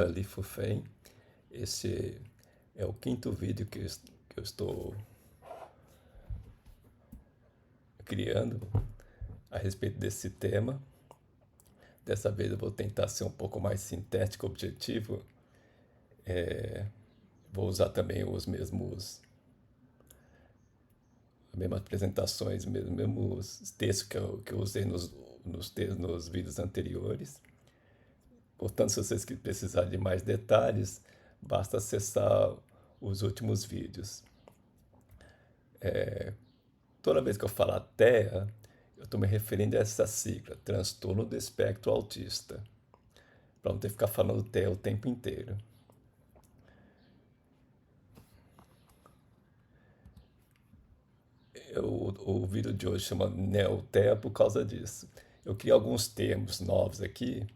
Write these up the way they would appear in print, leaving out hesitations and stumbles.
Ali Fufém. Esse é o quinto vídeo que eu estou criando a respeito desse tema. Dessa vez eu vou tentar ser um pouco mais sintético, objetivo. Vou usar também as mesmas apresentações, mesmos textos que eu usei nos vídeos anteriores. Portanto, se vocês precisarem de mais detalhes, basta acessar os últimos vídeos. Toda vez que eu falar TEA, eu estou me referindo a essa sigla, transtorno do espectro autista, para não ter que ficar falando TEA o tempo inteiro. O vídeo de hoje chama NeoTEA por causa disso. Eu criei alguns termos novos aqui,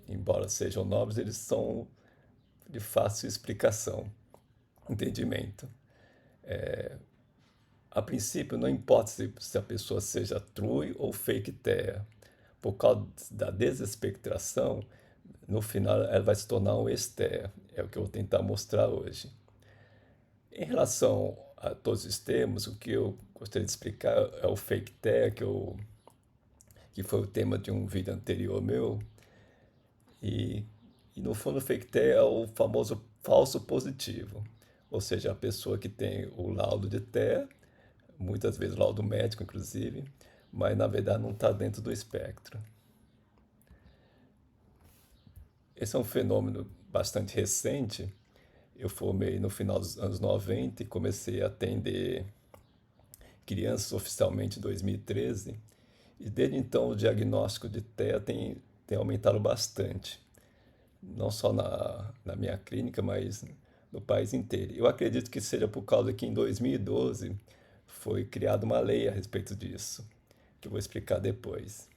embora sejam novos, eles são de fácil explicação, entendimento. A princípio, não importa se a pessoa seja true ou fake TEA, por causa da desespectração, no final ela vai se tornar um ex-TEA. É o que eu vou tentar mostrar hoje. Em relação a todos os termos, o que eu gostaria de explicar é o fake TEA, que foi o tema de um vídeo anterior meu. E, e no fundo, o fake TEA é o famoso falso positivo, ou seja, a pessoa que tem o laudo de TEA, muitas vezes laudo médico, inclusive, mas na verdade não está dentro do espectro. Esse é um fenômeno bastante recente. Eu formei no final dos anos 90 e comecei a atender crianças oficialmente em 2013. E desde então o diagnóstico de TEA tem aumentado bastante, não só na minha clínica, mas no país inteiro. Eu acredito que seja por causa que em 2012 foi criada uma lei a respeito disso, que eu vou explicar depois.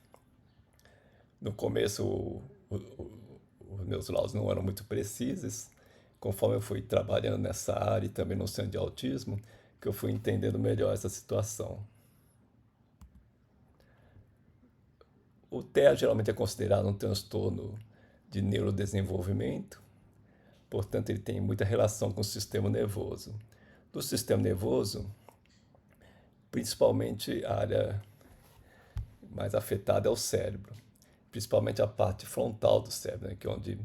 No começo, os meus laudos não eram muito precisos. Conforme eu fui trabalhando nessa área e também no centro de autismo, que eu fui entendendo melhor essa situação. O TEA geralmente é considerado um transtorno de neurodesenvolvimento, portanto, ele tem muita relação com o sistema nervoso. Do sistema nervoso, principalmente a área mais afetada é o cérebro, principalmente a parte frontal do cérebro, né, que é onde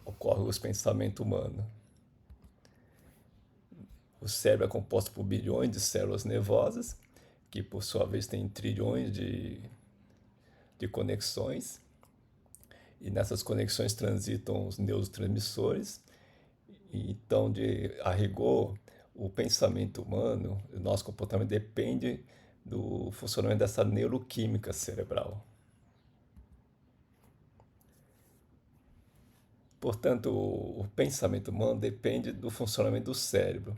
ocorre os pensamentos humanos. O cérebro é composto por bilhões de células nervosas, que por sua vez têm trilhões de conexões, e nessas conexões transitam os neurotransmissores. E então, a rigor, o pensamento humano, o nosso comportamento depende do funcionamento dessa neuroquímica cerebral. Portanto, o pensamento humano depende do funcionamento do cérebro.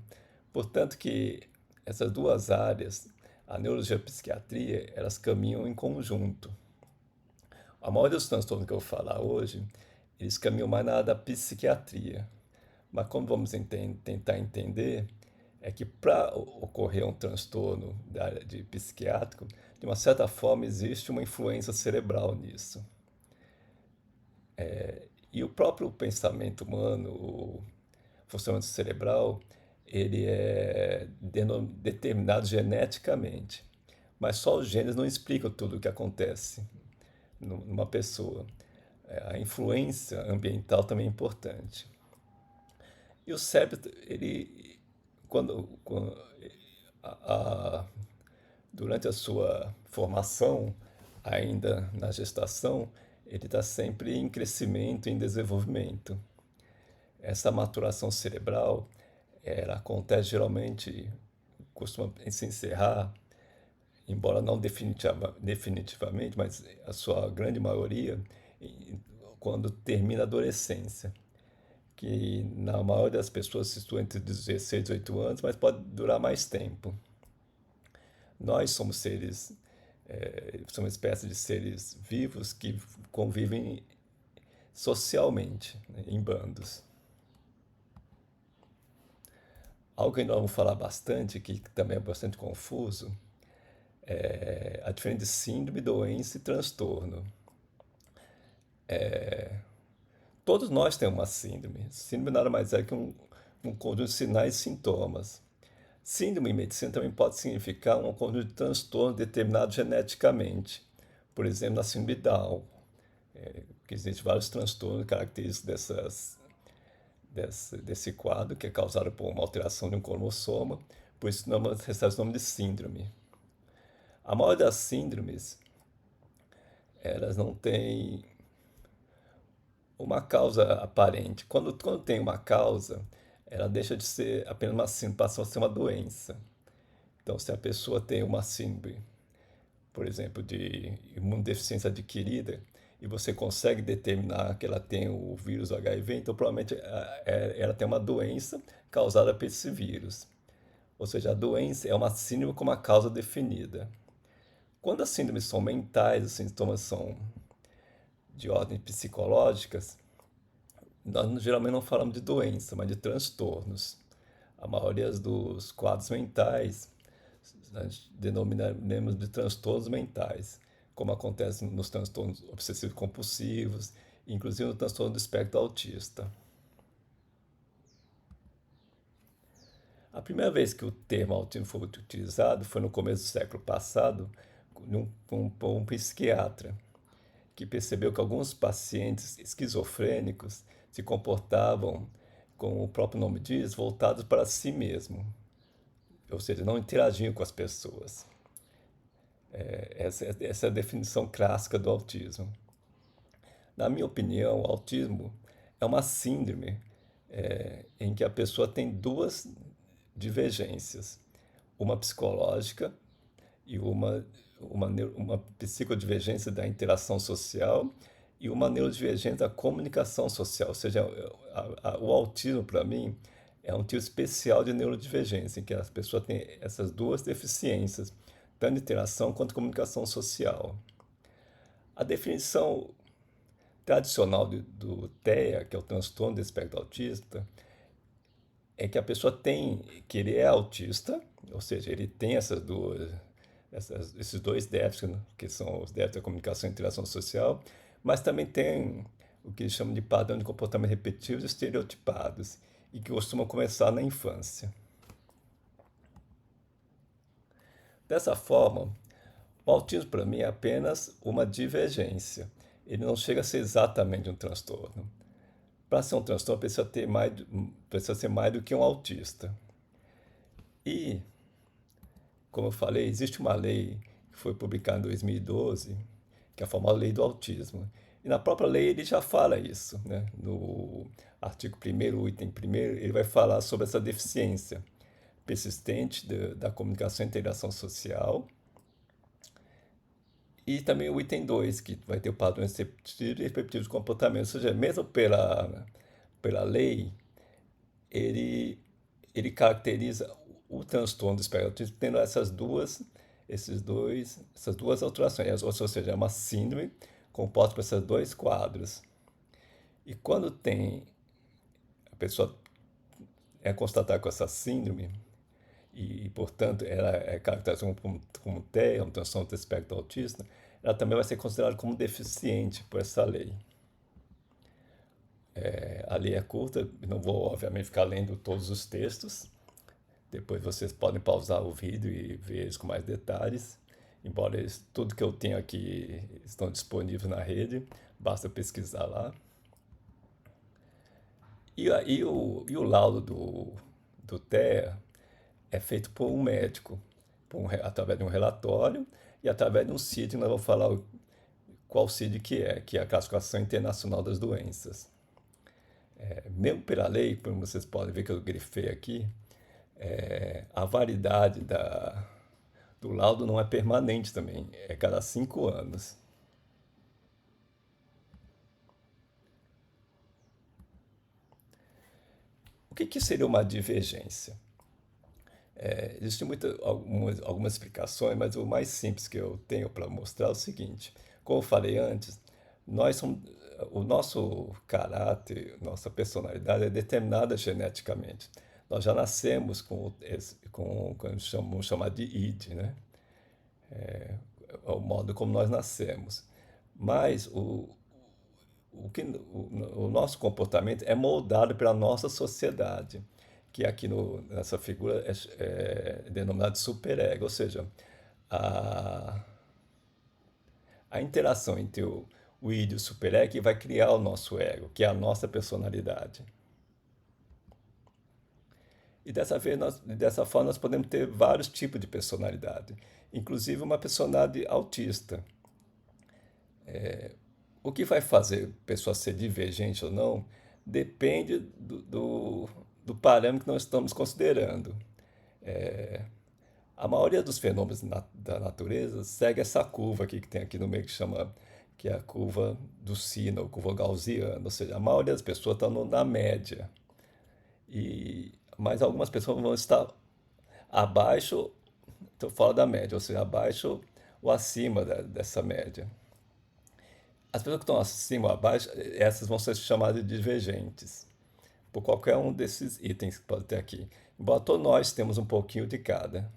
Portanto que essas duas áreas, a neurologia e a psiquiatria, elas caminham em conjunto. A maioria dos transtornos que eu vou falar hoje, eles caminham mais na área da psiquiatria. Mas como vamos tentar entender, é que para ocorrer um transtorno da área de psiquiátrico, de uma certa forma existe uma influência cerebral nisso. E o próprio pensamento humano, o funcionamento cerebral, ele é determinado geneticamente. Mas só os genes não explicam tudo o que acontece numa pessoa. A influência ambiental também é importante. E o cérebro, ele, quando a, durante a sua formação, ainda na gestação, ele está sempre em crescimento, em desenvolvimento. Essa maturação cerebral, ela acontece geralmente, costuma se encerrar, embora não definitivamente, mas a sua grande maioria, quando termina a adolescência, que na maioria das pessoas se situa entre 16 e 18 anos, mas pode durar mais tempo. Nós somos somos uma espécie de seres vivos que convivem socialmente, né, em bandos. Algo que nós vamos falar bastante, que também é bastante confuso, é a diferença de síndrome, doença e transtorno. Todos nós temos uma síndrome. Síndrome nada mais é que um conjunto de sinais e sintomas. Síndrome em medicina também pode significar um conjunto de transtornos determinados geneticamente. Por exemplo, na síndrome de Down, que existem vários transtornos característicos desse quadro, que é causado por uma alteração de um cromossoma, por isso recebe o nome de síndrome. A maioria das síndromes, elas não têm uma causa aparente. Quando tem uma causa, ela deixa de ser apenas uma síndrome, passa a ser uma doença. Então, se a pessoa tem uma síndrome, por exemplo, de imunodeficiência adquirida, e você consegue determinar que ela tem o vírus HIV, então provavelmente ela tem uma doença causada por esse vírus. Ou seja, a doença é uma síndrome com uma causa definida. Quando as síndromes são mentais, os sintomas são de ordem psicológicas, nós geralmente não falamos de doença, mas de transtornos. A maioria dos quadros mentais nós denominamos de transtornos mentais, como acontece nos transtornos obsessivos compulsivos, inclusive no transtorno do espectro autista. A primeira vez que o termo autismo foi utilizado foi no começo do século passado, por um psiquiatra, que percebeu que alguns pacientes esquizofrênicos se comportavam, como o próprio nome diz, voltados para si mesmo, ou seja, não interagiam com as pessoas. Essa é a definição clássica do autismo. Na minha opinião, o autismo é uma síndrome em que a pessoa tem duas divergências, uma psicológica e uma psicodivergência da interação social e uma neurodivergência da comunicação social. Ou seja, o autismo, para mim, é um tipo especial de neurodivergência, em que as pessoas têm essas duas deficiências, tanto de interação quanto de comunicação social. A definição tradicional do TEA, que é o transtorno do espectro autista, é que a pessoa tem, que ele é autista, ou seja, ele tem esses dois déficits, né, que são os déficits da comunicação e interação social, mas também tem o que eles chamam de padrão de comportamento repetitivos e estereotipados, e que costumam começar na infância. Dessa forma, o autismo para mim é apenas uma divergência. Ele não chega a ser exatamente um transtorno. Para ser um transtorno, precisa ser mais do que um autista. E, como eu falei, existe uma lei que foi publicada em 2012, que é a famosa lei do autismo. E na própria lei ele já fala isso, né? No artigo 1º, item 1º, ele vai falar sobre essa deficiência persistente da comunicação e interação social. E também o item 2, que vai ter o padrão receptivo e repetitivo de comportamento. Ou seja, mesmo pela lei, ele, ele caracteriza o transtorno do espectro autista tendo essas duas alterações. Ou seja, é uma síndrome composta por esses dois quadros. E quando a pessoa é constatada com essa síndrome, portanto, ela é caracterizada como TEA, um transtorno do espectro autista, ela também vai ser considerada como deficiente por essa lei. A lei é curta, não vou, obviamente, ficar lendo todos os textos. Depois vocês podem pausar o vídeo e ver eles com mais detalhes. Embora tudo que eu tenho aqui estão disponíveis na rede, basta pesquisar lá. E o laudo do TEA é feito por um médico, através de um relatório e através de um CID, nós vamos falar qual CID que é a Classificação Internacional das Doenças. Mesmo pela lei, como vocês podem ver que eu grifei aqui, a validade do laudo não é permanente também, é cada 5 anos. O que seria uma divergência? Existem algumas explicações, mas o mais simples que eu tenho para mostrar é o seguinte: como eu falei antes, nós somos, o nosso caráter, nossa personalidade é determinada geneticamente. Nós já nascemos vamos chamar de id, né? É o modo como nós nascemos. Mas o nosso comportamento é moldado pela nossa sociedade, que aqui nessa figura é denominado superego, ou seja, a, a interação entre o id e o superego que vai criar o nosso ego, que é a nossa personalidade. E dessa forma nós podemos ter vários tipos de personalidade, inclusive uma personalidade autista. O que vai fazer a pessoa ser divergente ou não depende do parâmetro que nós estamos considerando. A maioria dos fenômenos da natureza segue essa curva aqui que tem aqui no meio que é a curva do sino, ou curva gaussiana, ou seja, a maioria das pessoas está na média. Mas algumas pessoas vão estar abaixo, estou fora da média, ou seja, abaixo ou acima dessa média. As pessoas que estão acima ou abaixo, essas vão ser chamadas de divergentes, por qualquer um desses itens que pode ter aqui. Embora todos nós temos um pouquinho de cada.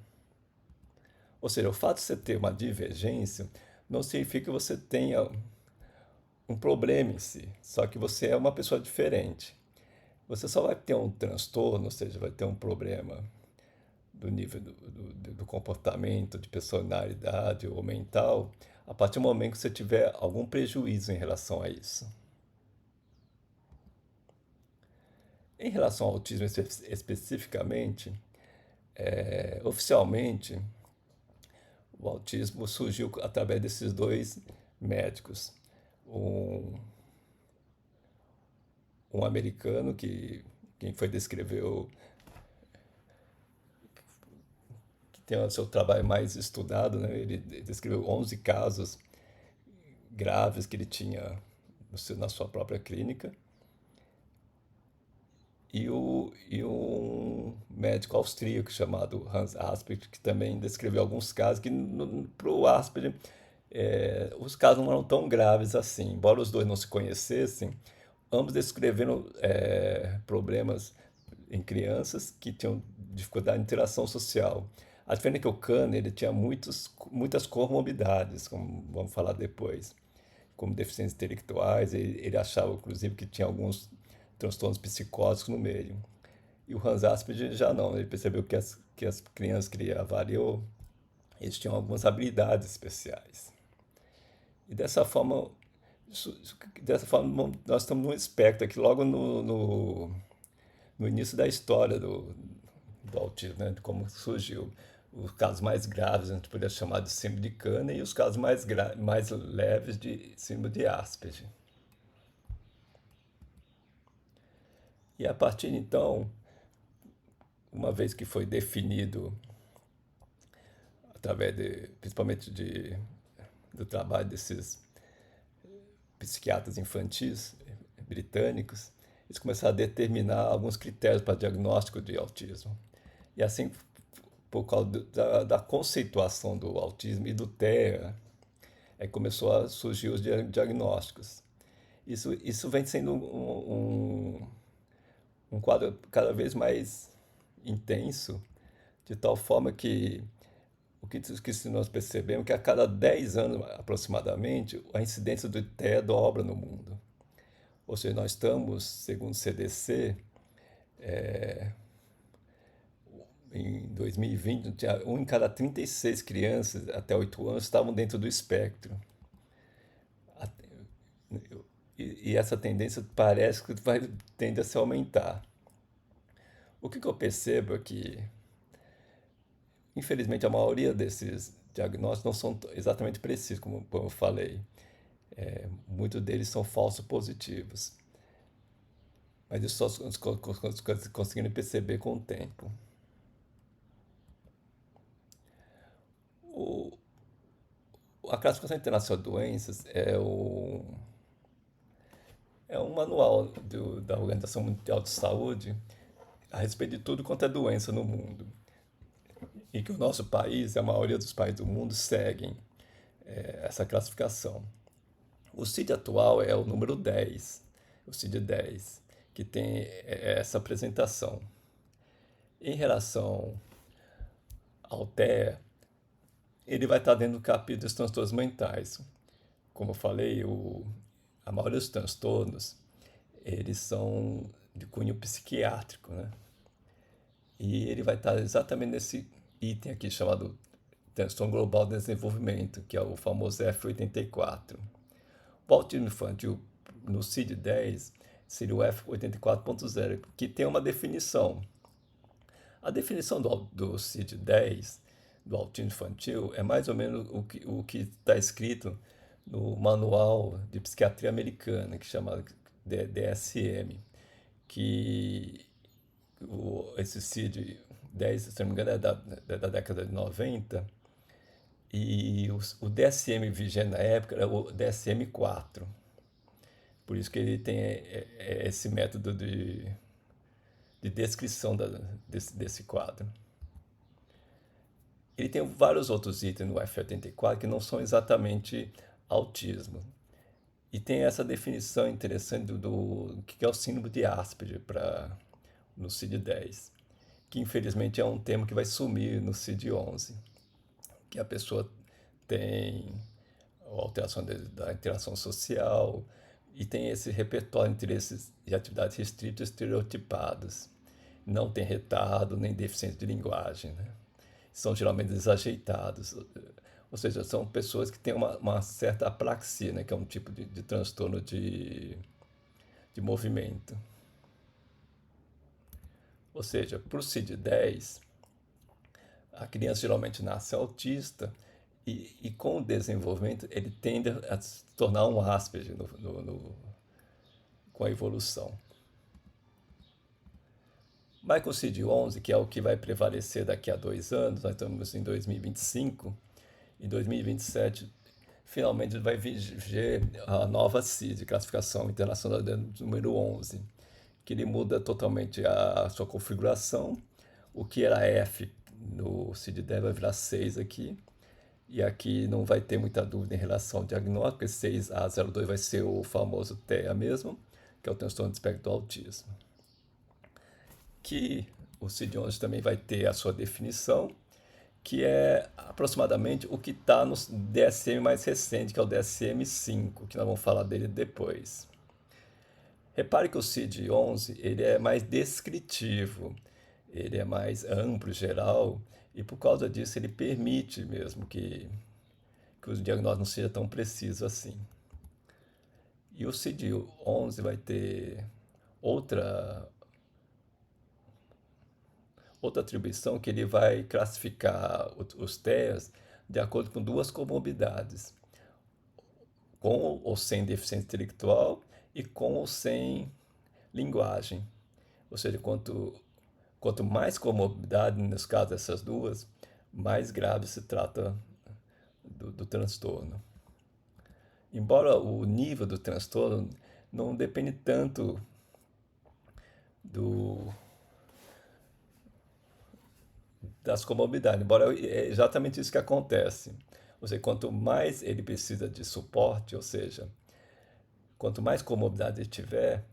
Ou seja, o fato de você ter uma divergência não significa que você tenha um problema em si, só que você é uma pessoa diferente. Você só vai ter um transtorno, ou seja, vai ter um problema do nível do comportamento, de personalidade ou mental, a partir do momento que você tiver algum prejuízo em relação a isso. Em relação ao autismo especificamente, oficialmente, o autismo surgiu através desses dois médicos. Um, um americano quem foi descreveu, que tem o seu trabalho mais estudado, né? Ele descreveu 11 casos graves que ele tinha na sua própria clínica. E um médico austríaco chamado Hans Asperger, que também descreveu alguns casos que, para o Asperger, os casos não eram tão graves assim. Embora os dois não se conhecessem, ambos descreveram problemas em crianças que tinham dificuldade de interação social. A diferença é que o Kahn ele tinha muitas comorbidades, como vamos falar depois, como deficiências intelectuais. Ele achava, inclusive, que tinha alguns transtornos psicóticos no meio. E o Hans Asperger já não, ele percebeu que as crianças que ele avaliou, eles tinham algumas habilidades especiais. E dessa forma nós estamos num espectro aqui, logo no início da história do autismo, né? De como surgiu. Os casos mais graves a gente poderia chamar de síndrome de Kahneman e os casos mais leves de síndrome de Asperger. E a partir de então, uma vez que foi definido, através principalmente do trabalho desses psiquiatras infantis britânicos, eles começaram a determinar alguns critérios para diagnóstico de autismo. E assim, por causa da conceituação do autismo e do TEA, começou a surgir os diagnósticos. Isso vem sendo um quadro cada vez mais intenso, de tal forma que que nós percebemos é que a cada 10 anos aproximadamente a incidência do TEA dobra no mundo. Ou seja, nós estamos, segundo o CDC, em 2020, tinha um em cada 36 crianças até 8 anos estavam dentro do espectro. E essa tendência parece que tende a se aumentar. O que eu percebo é que, infelizmente, a maioria desses diagnósticos não são exatamente precisos, como eu falei. Muitos deles são falsos positivos. Mas isso só conseguindo perceber com o tempo. O, a classificação internacional de doenças é um manual da Organização Mundial de Saúde a respeito de tudo quanto é doença no mundo. E que o nosso país, a maioria dos países do mundo, seguem essa classificação. O CID atual é o número 10, o CID-10, que tem essa apresentação. Em relação ao TEA, ele vai estar dentro do capítulo dos transtornos mentais. Como eu falei, a maioria dos transtornos, eles são de cunho psiquiátrico, né? E ele vai estar exatamente nesse item aqui chamado Transtorno Global de Desenvolvimento, que é o famoso F84. O autismo infantil no CID-10 seria o F84.0, que tem uma definição. A definição do CID-10, do autismo infantil, é mais ou menos o que está escrito no Manual de Psiquiatria Americana, que chama DSM, que esse CID-10, se não me engano, da década de 90, e o DSM vigente na época era o DSM-4. Por isso que ele tem esse método de descrição desse quadro. Ele tem vários outros itens no F84 que não são exatamente autismo. E tem essa definição interessante do que é o síndrome de Asperger no CID-10, que infelizmente é um termo que vai sumir no CID-11, que a pessoa tem alteração da interação social e tem esse repertório de interesses e atividades restritas estereotipadas. Não tem retardo nem deficiência de linguagem, né? São geralmente desajeitados, ou seja, são pessoas que têm uma certa apraxia, né? Que é um tipo de transtorno de movimento. Ou seja, para o CID-10, a criança geralmente nasce autista e com o desenvolvimento ele tende a se tornar um Asperger com a evolução. Mas com o CID-11, que é o que vai prevalecer daqui a 2 anos, nós estamos em 2025, em 2027 finalmente vai viger a nova CID, Classificação Internacional número 11, que ele muda totalmente a sua configuração. O que era F no CID-10 vai virar 6 aqui, e aqui não vai ter muita dúvida em relação ao diagnóstico, porque 6A02 vai ser o famoso TEA mesmo, que é o transtorno de espectro do autismo. Que o CID-11 também vai ter a sua definição, que é aproximadamente o que está no DSM mais recente, que é o DSM-5, que nós vamos falar dele depois. Repare que o CID-11 ele é mais descritivo, ele é mais amplo, geral, e por causa disso ele permite mesmo que o diagnóstico não seja tão preciso assim. E o CID-11 vai ter outra atribuição, que ele vai classificar os TEAs de acordo com duas comorbidades, com ou sem deficiência intelectual e com ou sem linguagem. Ou seja, quanto mais comorbidade, nos casos dessas duas, mais grave se trata do transtorno. Embora o nível do transtorno não depende tanto das comorbidades, embora é exatamente isso que acontece. Ou seja, quanto mais ele precisa de suporte, ou seja, quanto mais comorbidade ele tiver,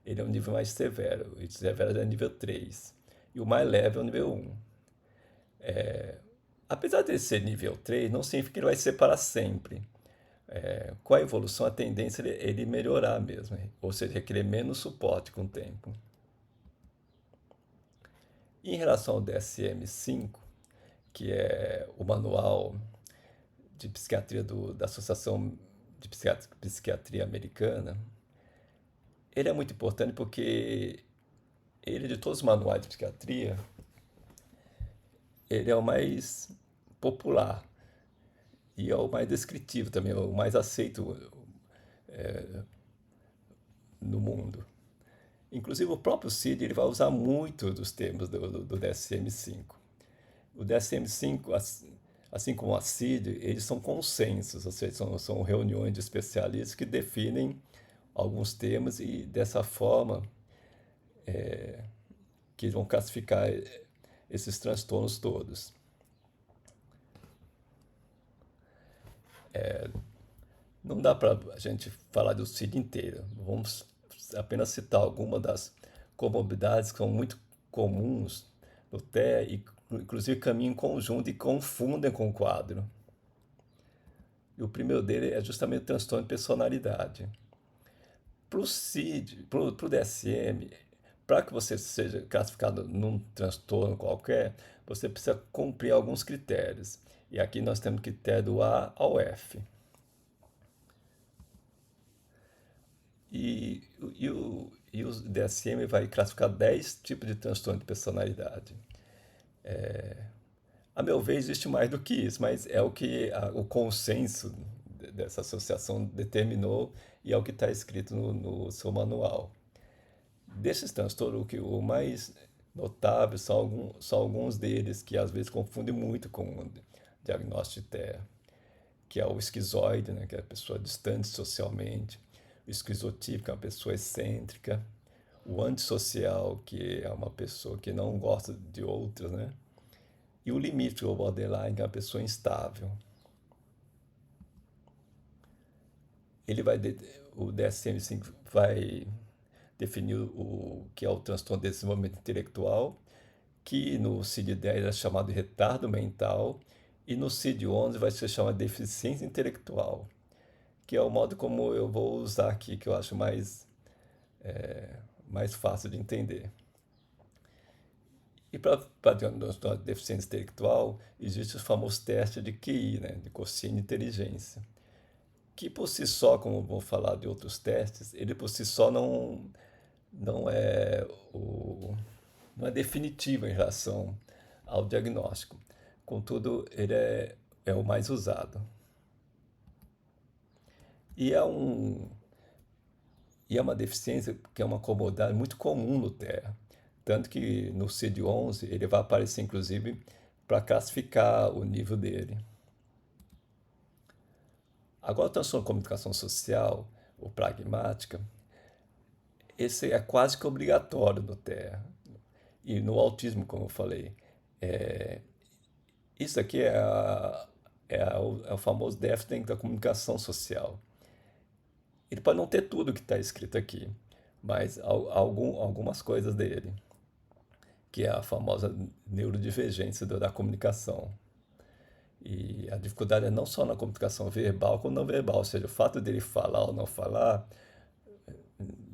ele é um nível mais severo. O severo é nível 3. E o mais leve é o nível 1. Apesar de ser nível 3, não significa que ele vai ser para sempre. Com a evolução, a tendência é ele melhorar mesmo, ou seja, requerer menos suporte com o tempo. Em relação ao DSM-5, que é o manual de psiquiatria da Associação de Psiquiatria Americana, ele é muito importante porque ele, de todos os manuais de psiquiatria, ele é o mais popular e é o mais descritivo também, é o mais aceito no mundo. Inclusive o próprio CID ele vai usar muito dos termos do DSM-5. O DSM-5, assim como a CID, eles são consensos, ou seja, são reuniões de especialistas que definem alguns temas e dessa forma que eles vão classificar esses transtornos todos. Não dá para a gente falar do CID inteiro. Vamos apenas citar algumas das comorbidades que são muito comuns no TEA e inclusive caminham em conjunto e confundem com o quadro. E o primeiro dele é justamente o transtorno de personalidade. Para o CID, para o DSM, para que você seja classificado num transtorno qualquer, você precisa cumprir alguns critérios. E aqui nós temos critério do A ao F. E, e o DSM vai classificar 10 tipos de transtorno de personalidade. A meu ver, existe mais do que isso, mas é o que o consenso dessa associação determinou e é o que está escrito no seu manual. Desses transtornos, o mais notável são alguns deles que às vezes confundem muito com o diagnóstico de TEA, que é o esquizoide, né, que é a pessoa distante socialmente, o esquizotípico, que é uma pessoa excêntrica, o antissocial, que é uma pessoa que não gosta de outras, né? E o limite, o borderline, que é uma pessoa instável. Ele vai, o DSM-5 vai definir o que é o transtorno de desenvolvimento intelectual, que no CID-10 é chamado de retardo mental, e no CID-11 vai ser chamado de deficiência intelectual, que é o modo como eu vou usar aqui, que eu acho mais fácil de entender. E para diagnosticar deficiência intelectual, existe o famoso teste de QI, né, de quociente de inteligência, que por si só, como vou falar de outros testes, ele por si só não é o, não é definitivo em relação ao diagnóstico. Contudo, ele é o mais usado. E é, um, e é uma deficiência que é uma comorbidade muito comum no TEA. Tanto que no CID-11 ele vai aparecer, inclusive, para classificar o nível dele. Agora, o transtorno de comunicação social, ou pragmática, esse é quase que obrigatório no TEA. E no autismo, como eu falei. Isso aqui é o famoso déficit da comunicação social. Ele pode não ter tudo que está escrito aqui, mas algumas coisas dele, que é a famosa neurodivergência da comunicação. E a dificuldade é não só na comunicação verbal como não verbal, ou seja, o fato dele falar ou não falar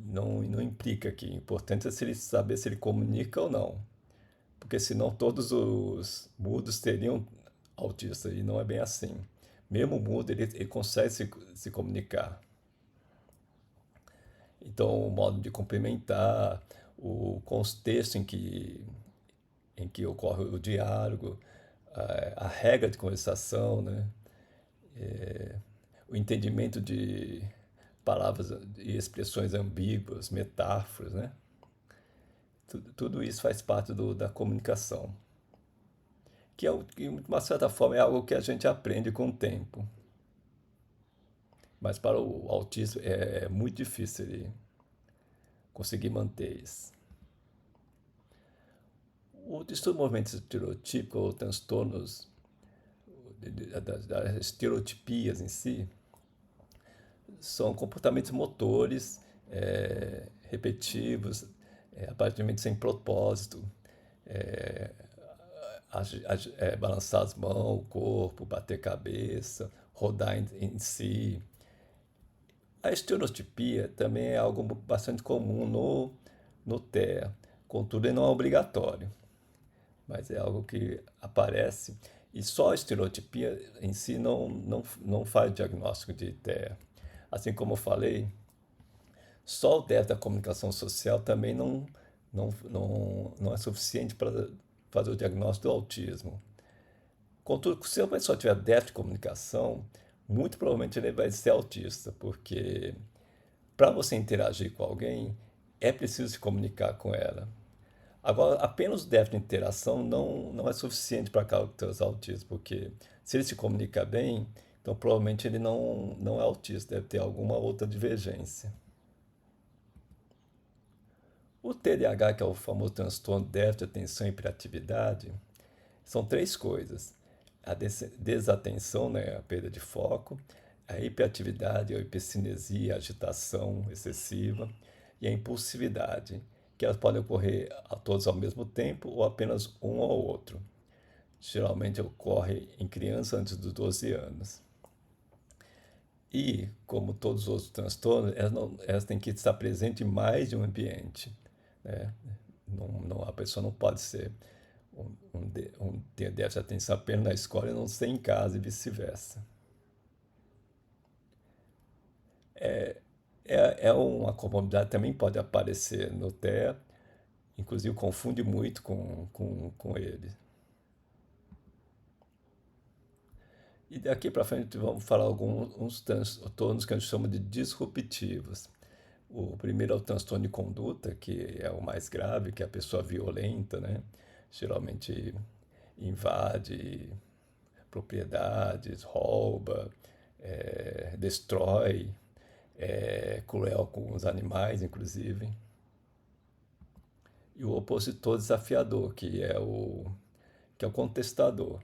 não implica aqui. O importante é se ele saber se ele comunica ou não, porque senão todos os mudos teriam autista, e não é bem assim. Mesmo o mudo, ele consegue se comunicar. Então, o modo de cumprimentar, o contexto em que ocorre o diálogo, a regra de conversação, né? O entendimento de palavras e expressões ambíguas, metáforas, né? Tudo isso faz parte da comunicação, que, de uma certa forma, é algo que a gente aprende com o tempo. Mas para o autismo é muito difícil ele conseguir manter isso. O distúrbio do movimento estereotípico, ou transtornos das estereotipias em si, são comportamentos motores repetitivos, aparentemente sem propósito, é, balançar as mãos, o corpo, bater cabeça, rodar em si. A estereotipia também é algo bastante comum no TEA, contudo, ele não é obrigatório, mas é algo que aparece e só a estereotipia em si não faz diagnóstico de TEA. Assim como eu falei, só o déficit da comunicação social também não é suficiente para fazer o diagnóstico do autismo. Contudo, se a pessoa tiver déficit de comunicação, muito provavelmente ele vai ser autista, porque para você interagir com alguém, é preciso se comunicar com ela. Agora, apenas o déficit de interação não é suficiente para caracterizar autismo, porque se ele se comunica bem, então provavelmente ele não é autista, deve ter alguma outra divergência. O TDAH, que é o famoso transtorno de déficit de atenção e hiperatividade, são três coisas: a desatenção, né, a perda de foco, a hiperatividade, a hipercinesia, a agitação excessiva, e a impulsividade, que elas podem ocorrer a todos ao mesmo tempo ou apenas um ao outro. Geralmente ocorre em crianças antes dos 12 anos. E, como todos os outros transtornos, elas têm que estar presentes em mais de um ambiente, né? A pessoa não pode ser ter déficit de atenção apenas na escola e não ser em casa e vice-versa. É uma comorbidade que também pode aparecer no TEA, inclusive confunde muito com ele. E daqui para frente vamos falar alguns transtornos que a gente chama de disruptivos. O primeiro é o transtorno de conduta, que é o mais grave, que é a pessoa violenta, né? Geralmente invade propriedades, rouba, destrói, é cruel com os animais, inclusive. E o opositor desafiador, que é o contestador,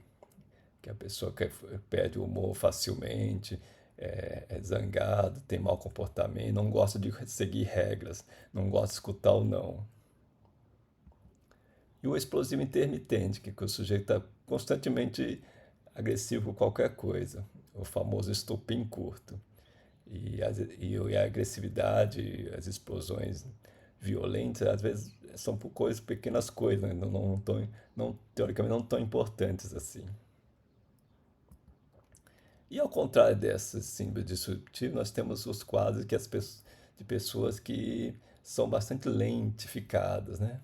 que é a pessoa que perde o humor facilmente, é zangado, tem mau comportamento, não gosta de seguir regras, não gosta de escutar o não. E o explosivo intermitente, que o sujeito está constantemente agressivo com qualquer coisa, o famoso estopim curto. E a agressividade, as explosões violentas, às vezes são por coisas, pequenas coisas, né? Teoricamente não tão importantes assim. E ao contrário dessas síndromes disruptivas, nós temos os quadros de pessoas que são bastante lentificadas, né?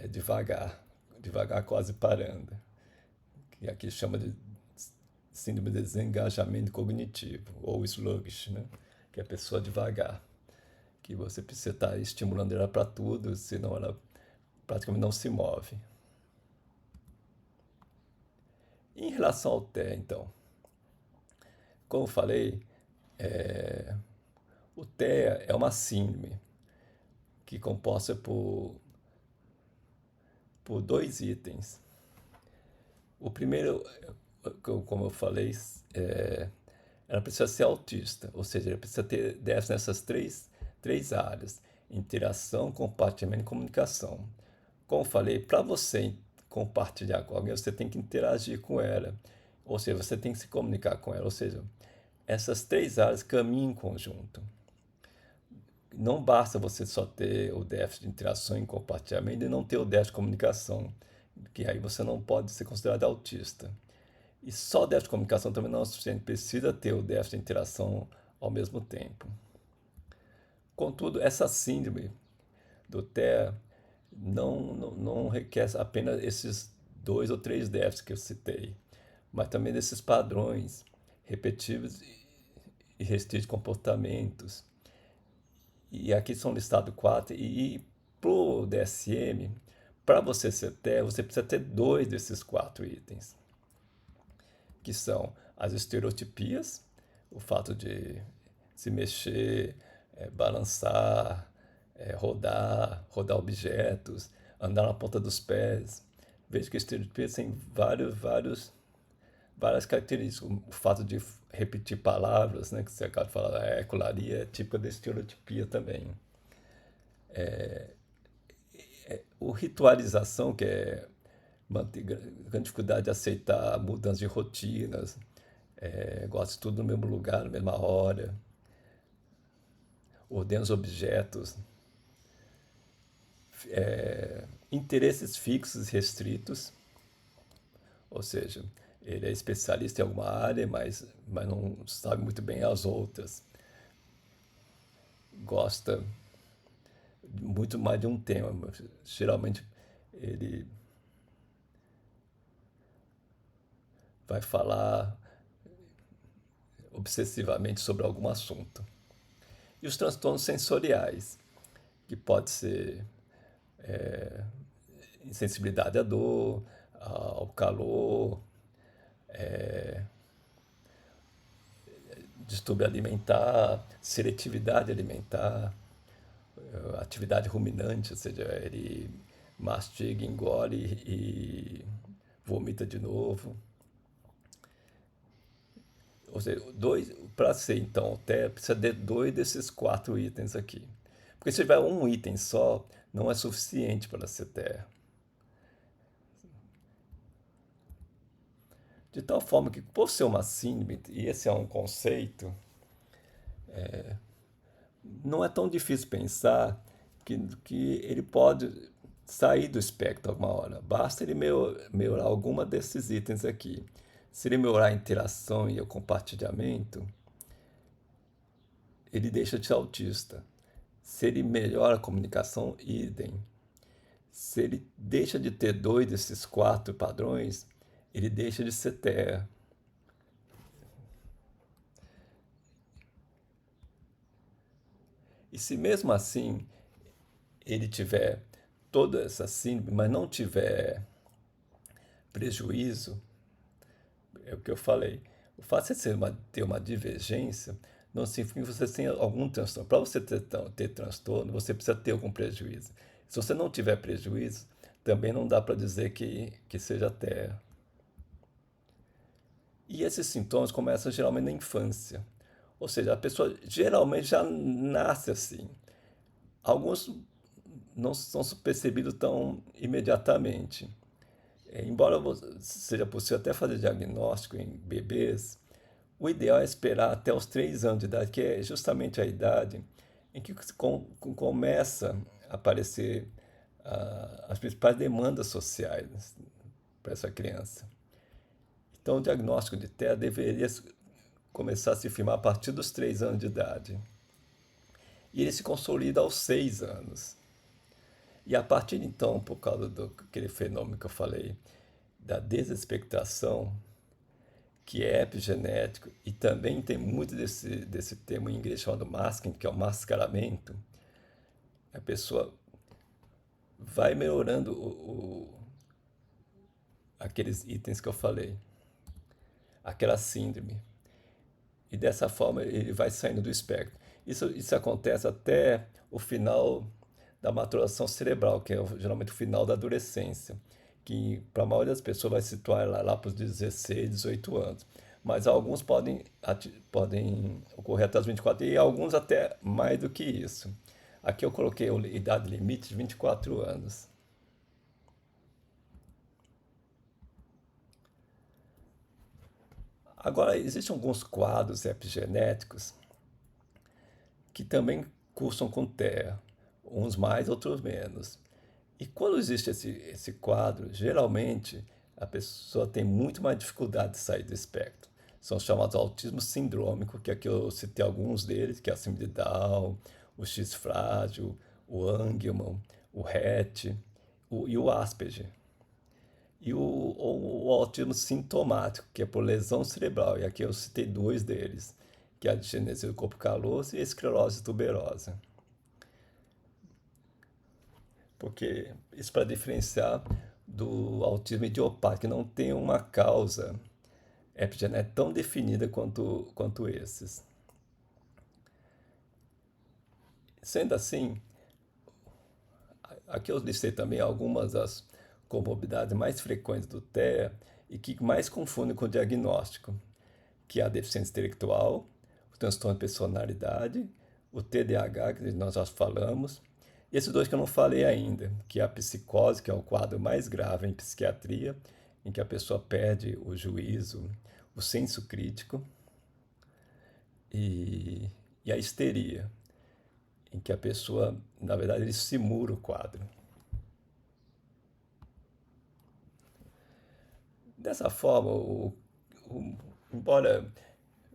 Devagar, devagar quase parando, que aqui chama de síndrome de desengajamento cognitivo, ou sluggish, né? Que é a pessoa devagar, que você precisa estar estimulando ela para tudo, senão ela praticamente não se move. Em relação ao TEA, então, como eu falei, o TEA é uma síndrome que é composta por dois itens. O primeiro, como eu falei, ela precisa ser autista, ou seja, ela precisa ter déficit nessas três áreas: interação, compartilhamento e comunicação. Como eu falei, para você compartilhar com alguém, você tem que interagir com ela, ou seja, você tem que se comunicar com ela, ou seja, essas três áreas caminham em conjunto. Não basta você só ter o déficit de interação e compartilhamento e não ter o déficit de comunicação, que aí você não pode ser considerado autista. E só o déficit de comunicação também não é o suficiente, precisa ter o déficit de interação ao mesmo tempo. Contudo, essa síndrome do TEA não requer apenas esses dois ou três déficits que eu citei, mas também desses padrões repetitivos e restritos de comportamentos. E aqui são listados quatro, e para o DSM, para você ser TEA, você precisa ter dois desses quatro itens, que são as estereotipias, o fato de se mexer, balançar, rodar objetos, andar na ponta dos pés. Veja que estereotipias tem várias características. O fato de repetir palavras, né, que você acaba de falar, a ecolalia é típica da estereotipia também. O ritualização, que é grande dificuldade de aceitar mudanças de rotinas, gosta de tudo no mesmo lugar, na mesma hora, ordena os objetos, interesses fixos e restritos, ou seja, ele é especialista em alguma área, mas não sabe muito bem as outras. Gosta muito mais de um tema. Geralmente ele vai falar obsessivamente sobre algum assunto. E os transtornos sensoriais, que pode ser insensibilidade à dor, ao calor, distúrbio alimentar, seletividade alimentar, atividade ruminante, ou seja, ele mastiga, engole e vomita de novo. Ou seja, para ser então TEA, precisa de dois desses quatro itens aqui. Porque se tiver um item só, não é suficiente para ser TEA. De tal forma que, por ser uma síndrome, e esse é um conceito, Não é tão difícil pensar que ele pode sair do espectro alguma hora. Basta ele melhorar alguma desses itens aqui. Se ele melhorar a interação e o compartilhamento, ele deixa de ser autista. Se ele melhora a comunicação, idem. Se ele deixa de ter dois desses quatro padrões, ele deixa de ser TEA. E se mesmo assim ele tiver toda essa síndrome, mas não tiver prejuízo, é o que eu falei. O fato de você ter uma divergência não significa que você tenha algum transtorno. Para você ter transtorno, você precisa ter algum prejuízo. Se você não tiver prejuízo, também não dá para dizer que seja TEA. E esses sintomas começam geralmente na infância. Ou seja, a pessoa geralmente já nasce assim. Alguns não são percebidos tão imediatamente. Embora seja possível até fazer diagnóstico em bebês, o ideal é esperar até os 3 anos de idade, que é justamente a idade em que começa a aparecer as principais demandas sociais para essa criança. Então, o diagnóstico de TEA deveria começar a se firmar a partir dos 3 anos de idade. E ele se consolida aos 6 anos. E a partir de então, por causa daquele fenômeno que eu falei, da desespectração, que é epigenético, e também tem muito desse termo em inglês chamado masking, que é o mascaramento, a pessoa vai melhorando aqueles itens que eu falei, aquela síndrome. E dessa forma ele vai saindo do espectro. Isso acontece até o final da maturação cerebral, que é geralmente o final da adolescência, que para a maioria das pessoas vai se situar lá para os 16, 18 anos. Mas alguns podem ocorrer até os 24 e alguns até mais do que isso. Aqui eu coloquei a idade limite de 24 anos. Agora, existem alguns quadros epigenéticos que também cursam com TEA, uns mais, outros menos. E quando existe esse quadro, geralmente a pessoa tem muito mais dificuldade de sair do espectro. São chamados autismo sindrômico, que aqui eu citei alguns deles, que é a síndrome de Down, o X frágil, o Angelman, o Rett e o Asperger. E o autismo sintomático, que é por lesão cerebral, e aqui eu citei dois deles, que é a disgenesia do corpo caloso e a esclerose tuberosa. Porque isso para diferenciar do autismo idiopático, que não tem uma causa epigenética tão definida quanto esses. Sendo assim, aqui eu listei também algumas das comorbidades mais frequentes do TEA e que mais confundem com o diagnóstico, que é a deficiência intelectual, o transtorno de personalidade, o TDAH, que nós já falamos, e esses dois que eu não falei ainda, que é a psicose, que é o quadro mais grave em psiquiatria, em que a pessoa perde o juízo, o senso crítico, e, e a histeria, em que a pessoa, na verdade, ele simula o quadro. Dessa forma, embora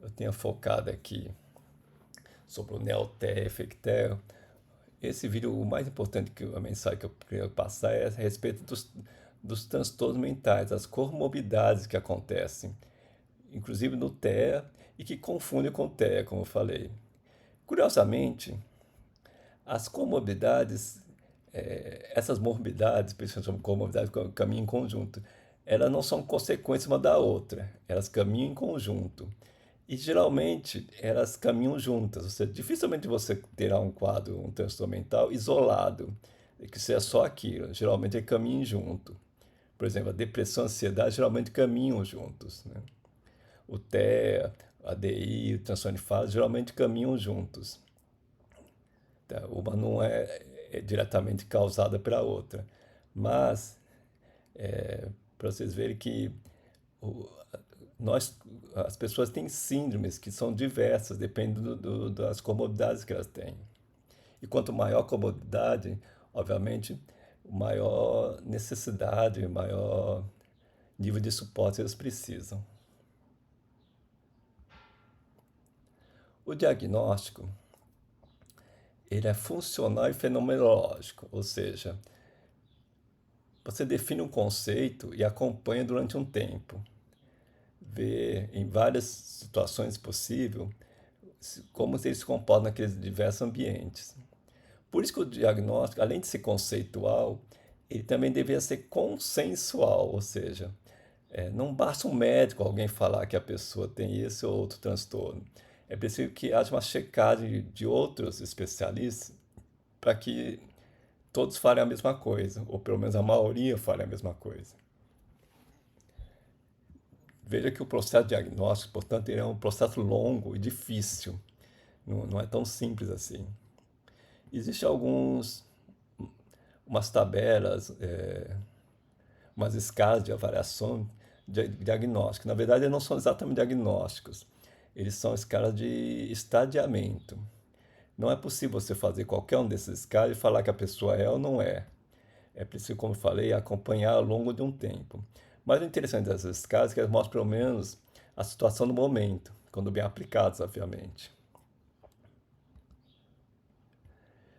eu tenha focado aqui sobre o NeoTEA e FECTEA, esse vídeo, o mais importante, a mensagem que eu queria passar é a respeito dos transtornos mentais, das comorbidades que acontecem, inclusive no TEA, e que confundem com o TEA, como eu falei. Curiosamente, as comorbidades, essas morbidades, principalmente comorbidades que caminham em conjunto, elas não são consequência uma da outra, elas caminham em conjunto. E geralmente elas caminham juntas, ou seja, dificilmente você terá um quadro, um transtorno mental isolado, que seja só aquilo, geralmente caminham junto. Por exemplo, a depressão e a ansiedade geralmente caminham juntos, né? O TEA, a DI, o transtorno de fase geralmente caminham juntos. Tá? Uma não é diretamente causada pela outra, mas para vocês verem que o, nós, as pessoas têm síndromes que são diversas, dependendo das comorbidades que elas têm. E quanto maior a comorbidade, obviamente, maior necessidade, maior nível de suporte eles precisam. O diagnóstico, ele é funcional e fenomenológico, ou seja, você define um conceito e acompanha durante um tempo. Vê em várias situações possíveis como ele se comporta naqueles diversos ambientes. Por isso que o diagnóstico, além de ser conceitual, ele também deveria ser consensual, ou seja, não basta um médico, alguém falar que a pessoa tem esse ou outro transtorno. É preciso que haja uma checagem de outros especialistas para que todos falem a mesma coisa, ou pelo menos a maioria fale a mesma coisa. Veja que o processo diagnóstico, portanto, ele é um processo longo e difícil. Não é tão simples assim. Existem umas tabelas, umas escalas de avaliação de diagnóstico. Na verdade, eles não são exatamente diagnósticos. Eles são escalas de estadiamento. Não é possível você fazer qualquer um desses escalas e falar que a pessoa é ou não é. É preciso, como eu falei, acompanhar ao longo de um tempo. Mas o interessante dessas escalas é que elas mostram pelo menos a situação do momento, quando bem aplicadas, obviamente.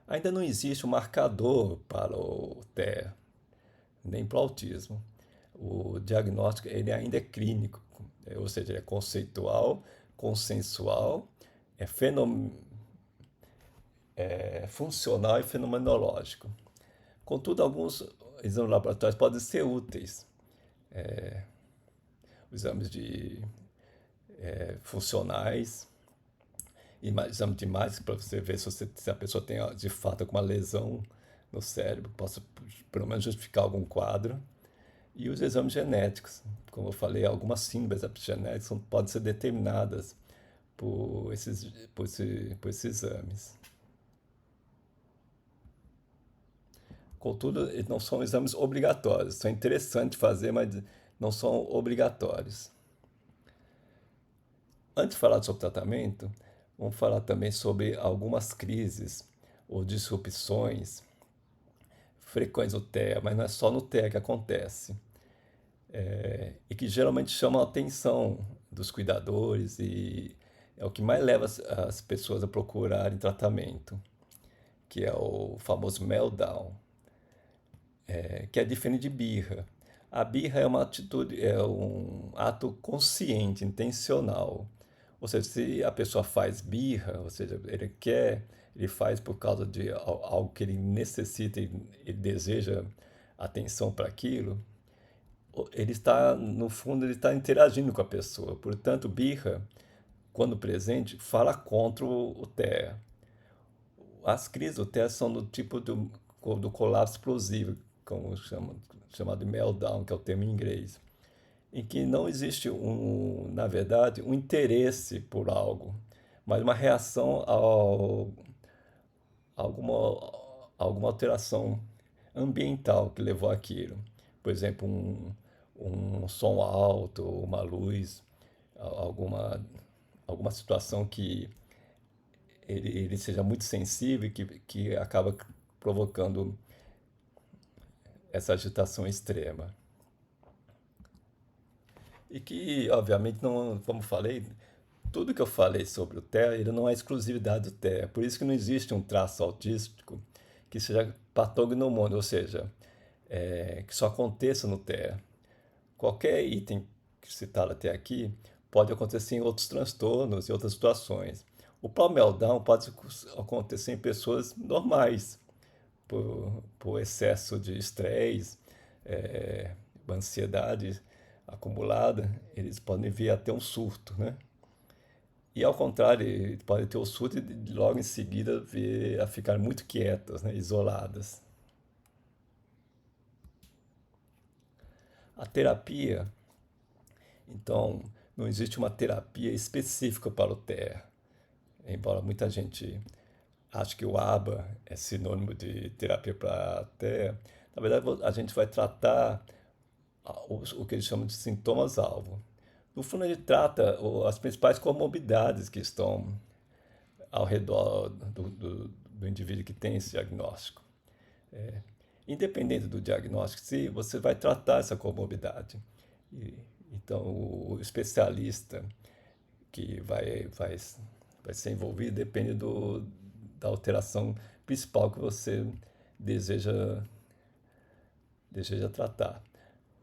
Ainda não existe um marcador para o TEA, nem para o autismo. O diagnóstico ele ainda é clínico, ou seja, ele é conceitual, consensual, é, fenom é funcional e fenomenológico. Contudo, alguns exames laboratórios podem ser úteis. Exames funcionais, e exame de imagem para você ver se a pessoa tem de fato alguma lesão no cérebro, possa pelo menos justificar algum quadro. E os exames genéticos, como eu falei, algumas síndromes epigenéticas podem ser determinadas por esses exames. Contudo, eles não são exames obrigatórios. São interessantes fazer, mas não são obrigatórios. Antes de falar sobre tratamento, vamos falar também sobre algumas crises ou disrupções frequentes no TEA, mas não é só no TEA que acontece. E que geralmente chamam a atenção dos cuidadores e é o que mais leva as pessoas a procurarem tratamento, que é o famoso meltdown, que é diferente de birra. A birra é uma atitude, é um ato consciente, intencional. Ou seja, se a pessoa faz birra, ou seja, ele faz por causa de algo que ele necessita e ele deseja atenção para aquilo, ele está, no fundo, ele está interagindo com a pessoa. Portanto, birra, quando presente, fala contra o TEA. As crises do TEA são do tipo do colapso explosivo, como chamado de meltdown, que é o termo em inglês, em que não existe, na verdade, um interesse por algo, mas uma reação a alguma alteração ambiental que levou àquilo. Por exemplo, um som alto, uma luz, alguma situação que ele seja muito sensível e que acaba provocando essa agitação extrema. E que, obviamente, não, como falei, tudo que eu falei sobre o TEA, ele não é exclusividade do TEA. Por isso que não existe um traço autístico que seja patognomônico, ou seja, que só aconteça no TEA. Qualquer item citado até aqui pode acontecer em outros transtornos e outras situações. O próprio meltdown pode acontecer em pessoas normais, por excesso de estresse, ansiedade acumulada, eles podem vir a ter um surto, né? E ao contrário, eles podem ter o surto e logo em seguida vir a ficar muito quietas, né? Isoladas. A terapia, então, não existe uma terapia específica para o TEA, embora muita gente ache que o ABA é sinônimo de terapia para TEA. Na verdade, a gente vai tratar o que eles chamam de sintomas-alvo. No fundo, ele trata as principais comorbidades que estão ao redor do indivíduo que tem esse diagnóstico. Independente do diagnóstico, se você vai tratar essa comorbidade. E, então, o especialista que vai ser envolvido depende da alteração principal que você deseja, deseja tratar.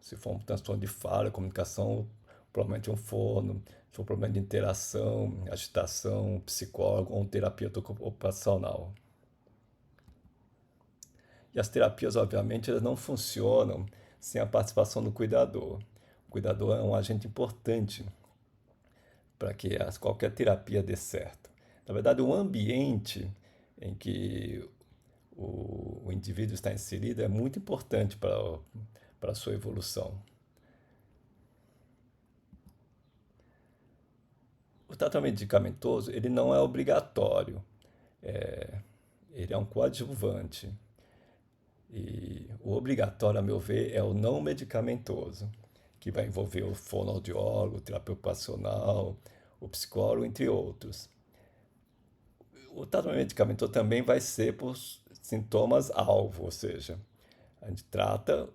Se for um transtorno de fala, comunicação, provavelmente um fono. Se for um problema de interação, agitação, psicólogo ou um terapeuta ocupacional. E as terapias, obviamente, elas não funcionam sem a participação do cuidador. O cuidador é um agente importante para que qualquer terapia dê certo. Na verdade, o ambiente em que o indivíduo está inserido é muito importante para a sua evolução. O tratamento medicamentoso ele não é obrigatório, ele é um coadjuvante. E o obrigatório, a meu ver, é o não medicamentoso, que vai envolver o fonoaudiólogo, o terapeuta ocupacional, o psicólogo, entre outros. O tratamento medicamentoso também vai ser por sintomas-alvo, ou seja, a gente trata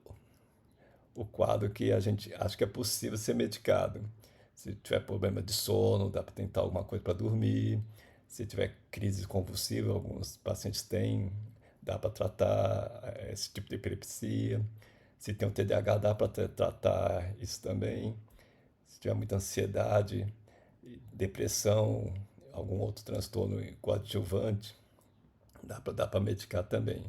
o quadro que a gente acha que é possível ser medicado. Se tiver problema de sono, dá para tentar alguma coisa para dormir. Se tiver crise convulsiva, alguns pacientes têm, dá para tratar esse tipo de epilepsia. Se tem um TDAH, dá para tratar isso também. Se tiver muita ansiedade, depressão, algum outro transtorno coadjuvante, dá para medicar também.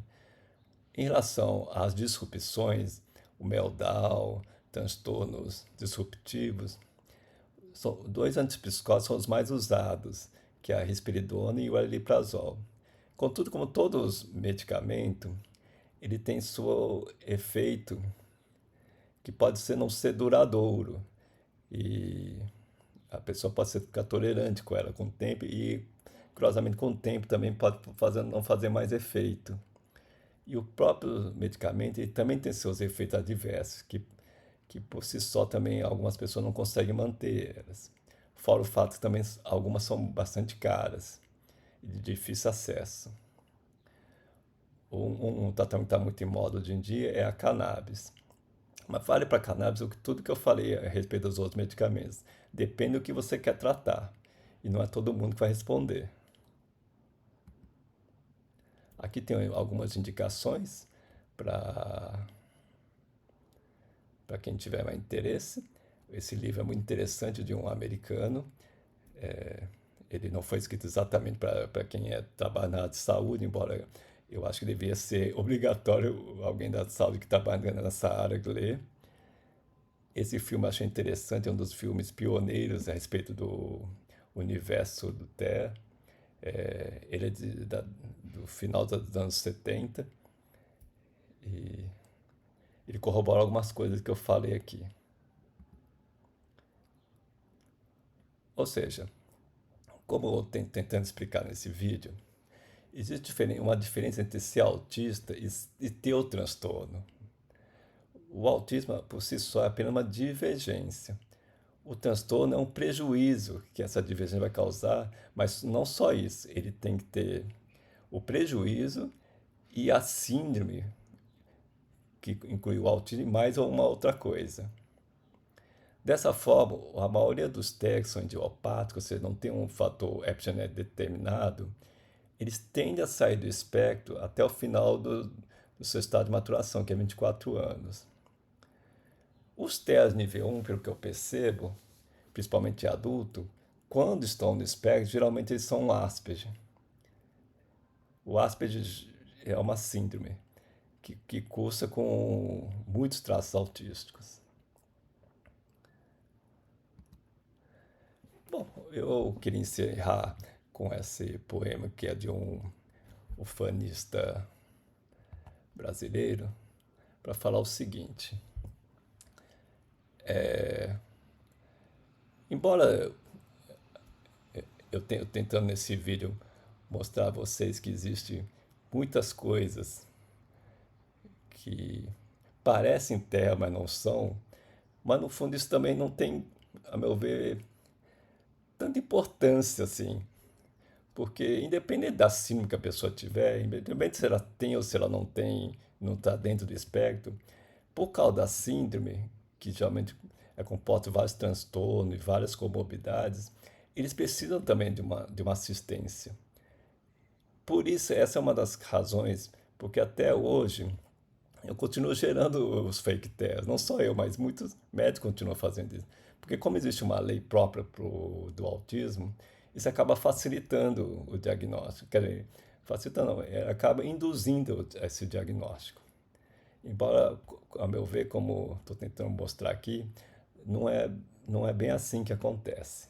Em relação às disrupções, o meltdown, transtornos disruptivos, são dois antipsicóticos são os mais usados, que é a risperidona e o aripiprazol. Contudo, como todos medicamentos, ele tem seu efeito que pode ser não ser duradouro e a pessoa pode ficar tolerante com ela com o tempo e, curiosamente, com o tempo também pode não fazer mais efeito. E o próprio medicamento ele também tem seus efeitos adversos, que por si só também algumas pessoas não conseguem manter elas. Fora o fato que também algumas são bastante caras e de difícil acesso. Um tratamento que está muito em moda hoje em dia é a cannabis. Mas vale para cannabis tudo que eu falei a respeito dos outros medicamentos. Depende do que você quer tratar. E não é todo mundo que vai responder. Aqui tem algumas indicações para quem tiver mais interesse. Esse livro é muito interessante, de um americano. Ele não foi escrito exatamente para quem trabalha na área de saúde, embora eu acho que devia ser obrigatório alguém da saúde que trabalha nessa área ler. Esse filme eu achei interessante, é um dos filmes pioneiros a respeito do universo do Terra. Ele é do final dos anos 70 e ele corrobora algumas coisas que eu falei aqui. Ou seja, como eu estou tentando explicar nesse vídeo, existe uma diferença entre ser autista e ter o transtorno. O autismo, por si só, é apenas uma divergência. O transtorno é um prejuízo que essa divergência vai causar, mas não só isso, ele tem que ter o prejuízo e a síndrome, que inclui o autismo e mais uma outra coisa. Dessa forma, a maioria dos TECs são idiopáticos, ou seja, não tem um fator epigenético determinado, eles tendem a sair do espectro até o final do seu estado de maturação, que é 24 anos. Os TEAs nível 1, pelo que eu percebo, principalmente adulto, quando estão no espectro, geralmente eles são um Asperger. O Asperger é uma síndrome que cursa com muitos traços autísticos. Bom, eu queria encerrar com esse poema que é de um ufanista brasileiro para falar o seguinte. Embora eu tenha tentando nesse vídeo mostrar a vocês que existem muitas coisas que parecem terra, mas não são, mas no fundo isso também não tem a meu ver, tanta importância assim, porque independente da síndrome que a pessoa tiver, independente se ela tem ou se ela não tem, não está dentro do espectro, por causa da síndrome, que geralmente é composta de vários transtornos e várias comorbidades, eles precisam também de uma assistência. Por isso, essa é uma das razões, porque até hoje eu continuo gerando os fake tests, não só eu, mas muitos médicos continuam fazendo isso. Porque como existe uma lei própria do autismo, isso acaba facilitando o diagnóstico. Quer dizer, facilitando, não, acaba induzindo esse diagnóstico. Embora, a meu ver, como estou tentando mostrar aqui, não é, não é bem assim que acontece.